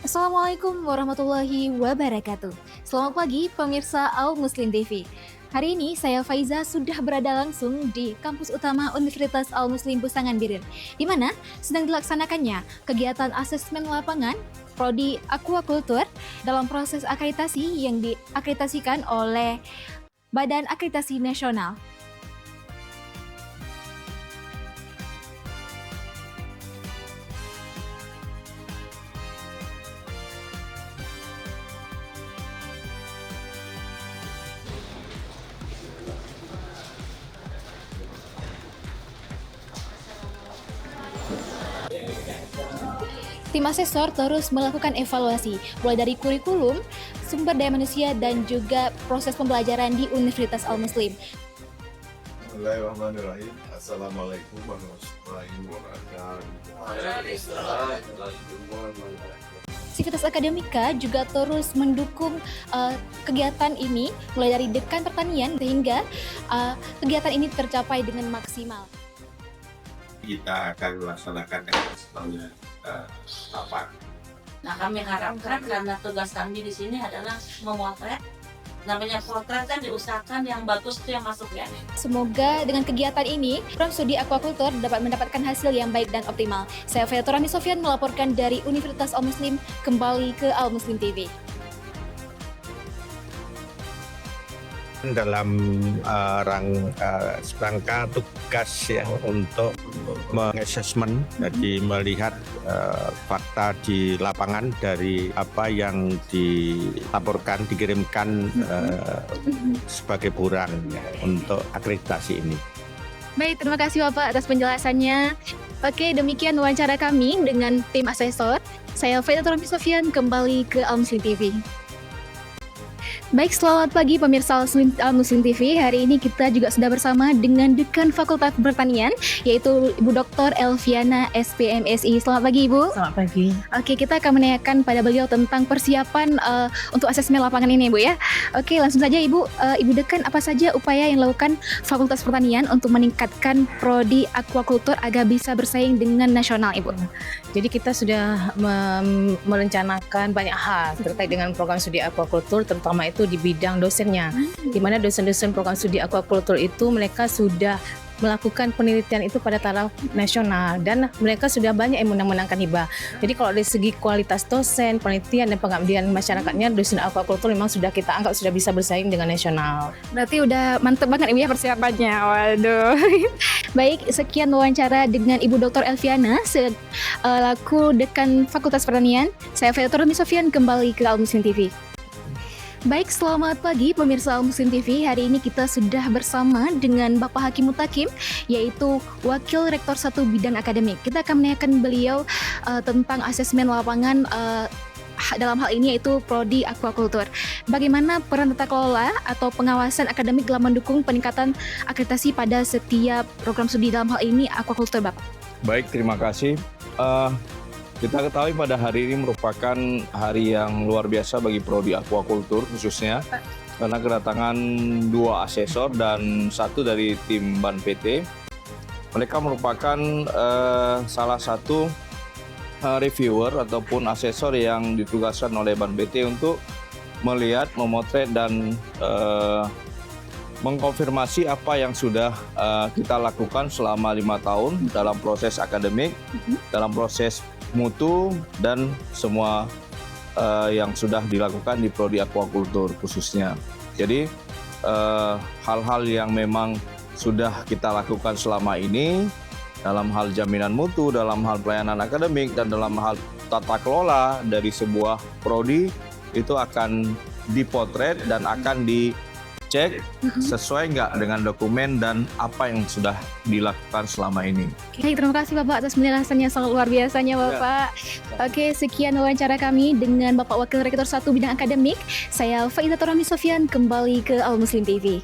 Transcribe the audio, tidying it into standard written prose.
Assalamualaikum warahmatullahi wabarakatuh. Selamat pagi pemirsa Al Muslim TV. Hari ini saya Faiza sudah berada langsung di kampus utama Universitas Al Muslim Busangan Biren, di mana sedang dilaksanakannya kegiatan asesmen lapangan Prodi Aquaculture dalam proses akreditasi yang diakreditasikan oleh Badan Akreditasi Nasional. Tim asesor terus melakukan evaluasi, mulai dari kurikulum, sumber daya manusia, dan juga proses pembelajaran di Universitas Al Muslim. Bismillahirrahmanirrahim. Assalamualaikum warahmatullahi wabarakatuh. Sivitas Akademika juga terus mendukung kegiatan ini, mulai dari Dekan Pertanian sehingga kegiatan ini tercapai dengan maksimal. Kita akan melaksanakan eksperiment lapangan. Nah, kami harapkan karena tugas kami di sini adalah memotret. Namanya potret kan diusahakan yang bagus itu yang masuk ya. Semoga dengan kegiatan ini, program studi aquaculture dapat mendapatkan hasil yang baik dan optimal. Saya Fayatur Rahmi Sofyan melaporkan dari Universitas Al Muslim kembali ke Al Muslim TV. Dalam rangka tugas yang untuk mengassessment, jadi melihat fakta di lapangan dari apa yang dilaporkan, dikirimkan sebagai buran untuk akreditasi ini. Baik, terima kasih Bapak atas penjelasannya. Oke, demikian wawancara kami dengan tim asesor. Saya Fayatur Rahmi Sofyan kembali ke Al Muslim TV. Baik, selamat pagi pemirsa Al Muslim TV. Hari ini kita juga sudah bersama dengan Dekan Fakultas Pertanian, yaitu Ibu Dr. Elviana SPMSI. Selamat pagi Ibu. Selamat pagi. Oke, kita akan menanyakan pada beliau tentang persiapan untuk asesmen lapangan ini Bu ya. Oke, langsung saja Ibu. Ibu Dekan, apa saja upaya yang dilakukan Fakultas Pertanian untuk meningkatkan Prodi Aquaculture agar bisa bersaing dengan nasional Ibu? Jadi kita sudah merencanakan banyak hal terkait dengan program studi aquaculture, terutama itu di bidang dosennya, di mana dosen-dosen program studi aquaculture itu mereka sudah melakukan penelitian itu pada taraf nasional dan mereka sudah banyak yang menang-menangkan hibah. Jadi kalau dari segi kualitas dosen, penelitian dan pengabdian masyarakatnya, dosen aquaculture memang sudah kita anggap sudah bisa bersaing dengan nasional. Berarti udah mantep banget Ibu ya persiapannya. Waduh. Baik, sekian wawancara dengan Ibu Dr. Elviana selaku Dekan Fakultas Pertanian. Saya Fayatur Rahmi Sofyan kembali ke Al Muslim TV. Baik, selamat pagi pemirsa Al Muslim TV. Hari ini kita sudah bersama dengan Bapak Hakim Mutakim, yaitu Wakil Rektor 1 Bidang Akademik. Kita akan menanyakan beliau tentang asesmen lapangan dalam hal ini yaitu Prodi Aquaculture. Bagaimana peran tata kelola atau pengawasan akademik dalam mendukung peningkatan akreditasi pada setiap program studi dalam hal ini aquaculture, Bapak? Baik, terima kasih. Kita ketahui pada hari ini merupakan hari yang luar biasa bagi Prodi Aquaculture khususnya karena kedatangan 2 asesor dan 1 dari tim BAN PT. Mereka merupakan salah satu reviewer ataupun asesor yang ditugaskan oleh BAN PT untuk melihat, memotret dan mengkonfirmasi apa yang sudah kita lakukan selama 5 tahun dalam proses akademik, dalam proses mutu dan semua yang sudah dilakukan di Prodi Aquaculture khususnya. Jadi hal-hal yang memang sudah kita lakukan selama ini dalam hal jaminan mutu, dalam hal pelayanan akademik dan dalam hal tata kelola dari sebuah prodi itu akan dipotret dan akan dicek sesuai nggak dengan dokumen dan apa yang sudah dilakukan selama ini. Oke, terima kasih Bapak atas penjelasannya sangat luar biasanya Bapak. Oke, sekian wawancara kami dengan Bapak Wakil Rektor 1 Bidang Akademik. Saya Faizatur Rahmi Sofyan kembali ke Al Muslim TV.